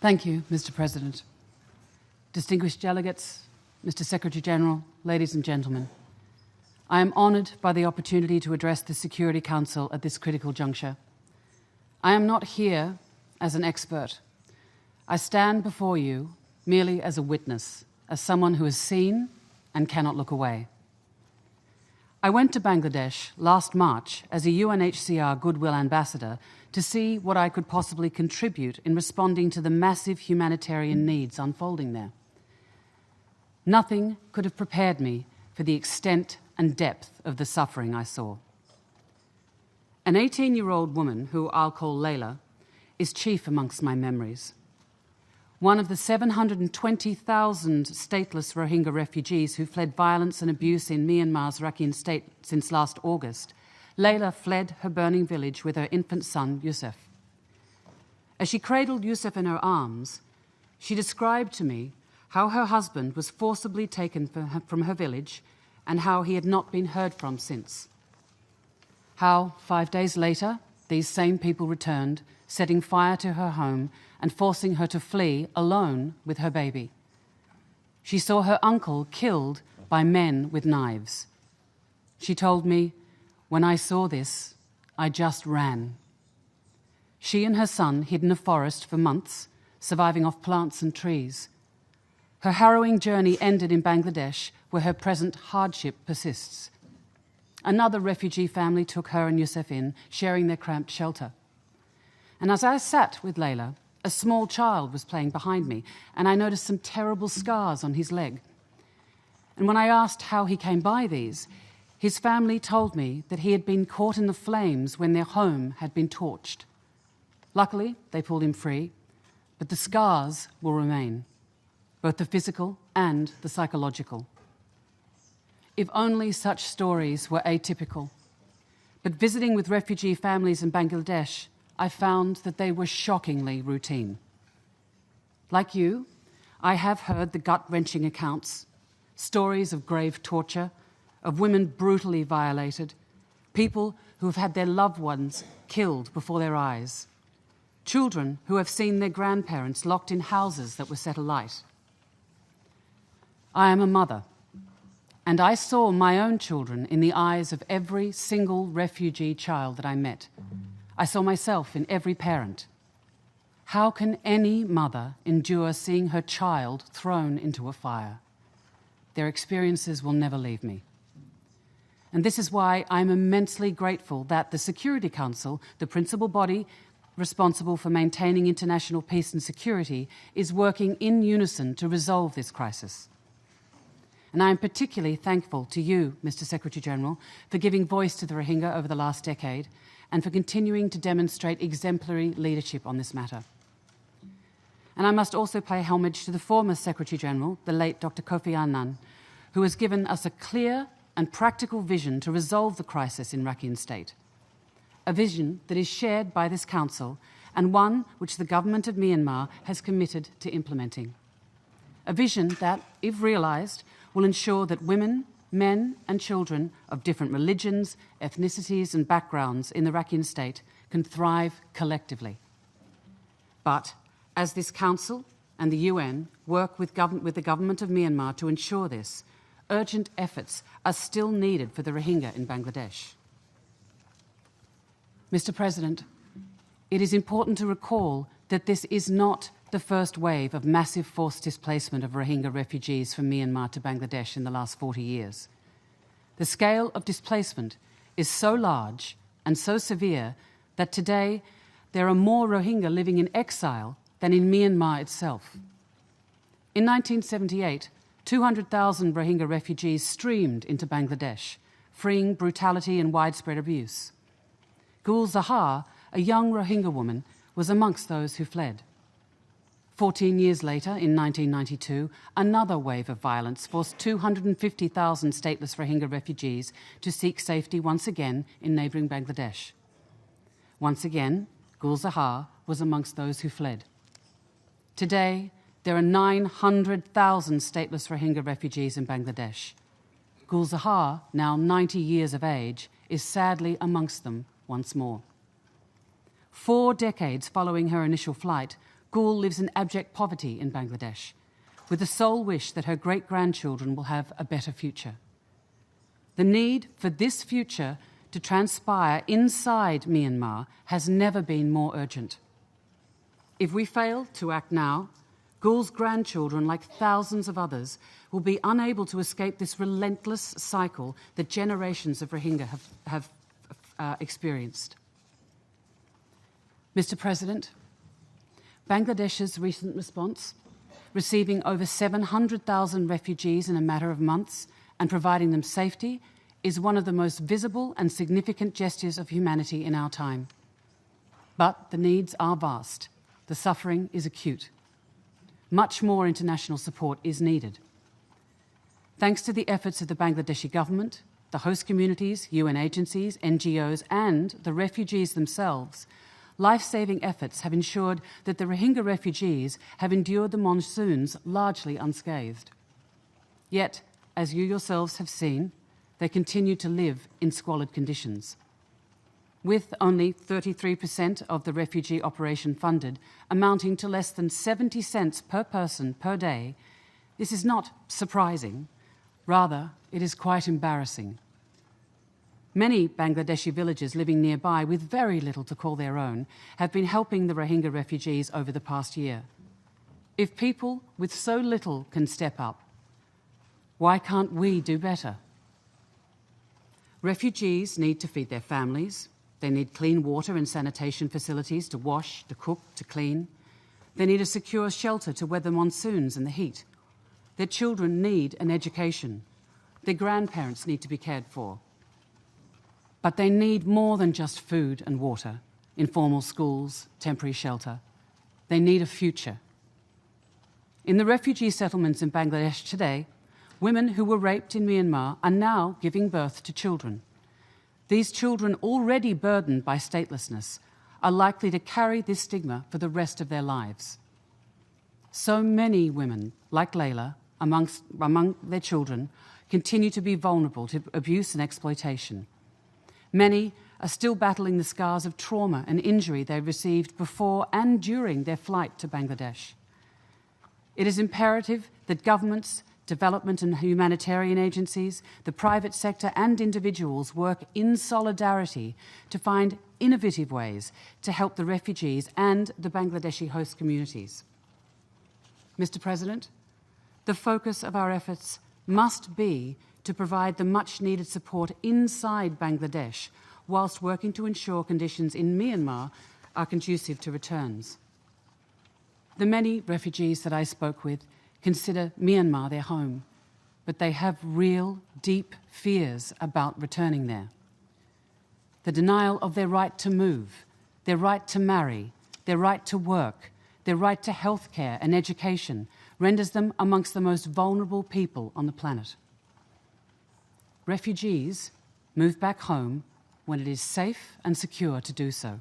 Thank you, Mr. President. Distinguished delegates, Mr. Secretary-General, ladies and gentlemen, I am honoured by the opportunity to address the Security Council at this critical juncture. I am not here as an expert. I stand before you merely as a witness, as someone who has seen and cannot look away. I went to Bangladesh last March as a UNHCR Goodwill Ambassador to see what I could possibly contribute in responding to the massive humanitarian needs unfolding there. Nothing could have prepared me for the extent and depth of the suffering I saw. An 18-year-old woman, who I'll call Layla, is chief amongst my memories. One of the 720,000 stateless Rohingya refugees who fled violence and abuse in Myanmar's Rakhine state since last August, Layla fled her burning village with her infant son, Yusuf. As she cradled Yusuf in her arms, she described to me how her husband was forcibly taken from her village and how he had not been heard from since. How, 5 days later, these same people returned, setting fire to her home and forcing her to flee alone with her baby. She saw her uncle killed by men with knives. She told me, "When I saw this, I just ran." She and her son hid in a forest for months, surviving off plants and trees. Her harrowing journey ended in Bangladesh, where her present hardship persists. Another refugee family took her and Yusuf in, sharing their cramped shelter. And as I sat with Layla, a small child was playing behind me, and I noticed some terrible scars on his leg. And when I asked how he came by these, his family told me that he had been caught in the flames when their home had been torched. Luckily, they pulled him free, but the scars will remain, both the physical and the psychological. If only such stories were atypical. But visiting with refugee families in Bangladesh, I found that they were shockingly routine. Like you, I have heard the gut-wrenching accounts, stories of grave torture, of women brutally violated, people who have had their loved ones killed before their eyes, children who have seen their grandparents locked in houses that were set alight. I am a mother, and I saw my own children in the eyes of every single refugee child that I met. I saw myself in every parent. How can any mother endure seeing her child thrown into a fire? Their experiences will never leave me. And this is why I'm immensely grateful that the Security Council, the principal body responsible for maintaining international peace and security, is working in unison to resolve this crisis. And I am particularly thankful to you, Mr. Secretary-General, for giving voice to the Rohingya over the last decade and for continuing to demonstrate exemplary leadership on this matter. And I must also pay homage to the former Secretary-General, the late Dr. Kofi Annan, who has given us a clear and practical vision to resolve the crisis in Rakhine State, a vision that is shared by this Council and one which the government of Myanmar has committed to implementing. A vision that, if realised, will ensure that women, men and children of different religions, ethnicities and backgrounds in the Rakhine State can thrive collectively. But as this Council and the UN work with the government of Myanmar to ensure this, urgent efforts are still needed for the Rohingya in Bangladesh. Mr. President, it is important to recall that this is not the first wave of massive forced displacement of Rohingya refugees from Myanmar to Bangladesh in the last 40 years. The scale of displacement is so large and so severe that today there are more Rohingya living in exile than in Myanmar itself. In 1978, 200,000 Rohingya refugees streamed into Bangladesh, freeing brutality and widespread abuse. Gul Zahar, a young Rohingya woman, was amongst those who fled. 14 years later, in 1992, another wave of violence forced 250,000 stateless Rohingya refugees to seek safety once again in neighbouring Bangladesh. Once again, Gul Zahar was amongst those who fled. Today, there are 900,000 stateless Rohingya refugees in Bangladesh. Gul Zahar, now 90 years of age, is sadly amongst them once more. 4 decades following her initial flight, Gul lives in abject poverty in Bangladesh, with the sole wish that her great-grandchildren will have a better future. The need for this future to transpire inside Myanmar has never been more urgent. If we fail to act now, Gul's grandchildren, like thousands of others, will be unable to escape this relentless cycle that generations of Rohingya have experienced. Mr. President, Bangladesh's recent response, receiving over 700,000 refugees in a matter of months and providing them safety, is one of the most visible and significant gestures of humanity in our time. But the needs are vast. The suffering is acute. Much more international support is needed. Thanks to the efforts of the Bangladeshi government, the host communities, UN agencies, NGOs, and the refugees themselves, life-saving efforts have ensured that the Rohingya refugees have endured the monsoons largely unscathed. Yet, as you yourselves have seen, they continue to live in squalid conditions. With only 33% of the refugee operation funded, amounting to less than 70 cents per person per day, this is not surprising. Rather, it is quite embarrassing. Many Bangladeshi villages living nearby with very little to call their own have been helping the Rohingya refugees over the past year. If people with so little can step up, why can't we do better? Refugees need to feed their families. They need clean water and sanitation facilities to wash, to cook, to clean. They need a secure shelter to weather monsoons and the heat. Their children need an education. Their grandparents need to be cared for. But they need more than just food and water, informal schools, temporary shelter. They need a future. In the refugee settlements in Bangladesh today, women who were raped in Myanmar are now giving birth to children. These children, already burdened by statelessness, are likely to carry this stigma for the rest of their lives. So many women, like Layla, among their children, continue to be vulnerable to abuse and exploitation. Many are still battling the scars of trauma and injury they received before and during their flight to Bangladesh. It is imperative that governments, development and humanitarian agencies, the private sector and individuals work in solidarity to find innovative ways to help the refugees and the Bangladeshi host communities. Mr. President, the focus of our efforts must be to provide the much-needed support inside Bangladesh whilst working to ensure conditions in Myanmar are conducive to returns. The many refugees that I spoke with consider Myanmar their home, but they have real, deep fears about returning there. The denial of their right to move, their right to marry, their right to work, their right to healthcare and education renders them amongst the most vulnerable people on the planet. Refugees move back home when it is safe and secure to do so.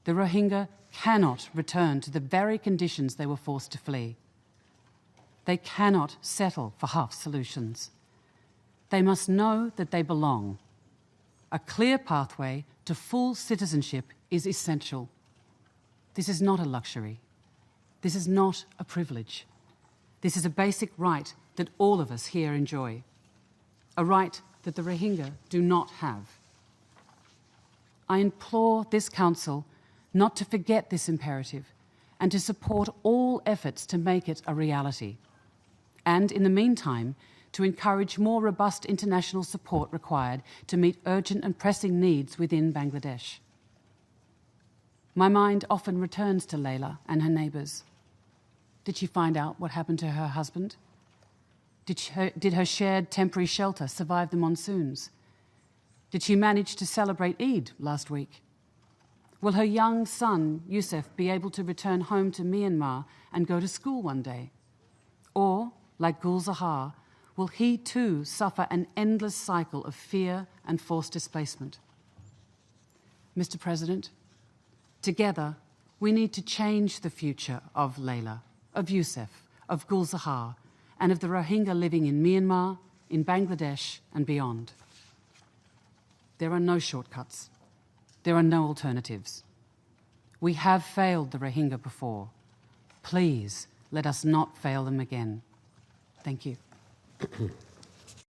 The Rohingya cannot return to the very conditions they were forced to flee. They cannot settle for half solutions. They must know that they belong. A clear pathway to full citizenship is essential. This is not a luxury. This is not a privilege. This is a basic right that all of us here enjoy. A right that the Rohingya do not have. I implore this Council not to forget this imperative and to support all efforts to make it a reality. And in the meantime, to encourage more robust international support required to meet urgent and pressing needs within Bangladesh. My mind often returns to Layla and her neighbours. Did she find out what happened to her husband? Did her shared temporary shelter survive the monsoons? Did she manage to celebrate Eid last week? Will her young son, Yusuf, be able to return home to Myanmar and go to school one day? Or, like Gul Zahar, will he too suffer an endless cycle of fear and forced displacement? Mr. President, together we need to change the future of Layla, of Yusuf, of Gul Zahar, and of the Rohingya living in Myanmar, in Bangladesh and beyond. There are no shortcuts. There are no alternatives. We have failed the Rohingya before. Please let us not fail them again. Thank you.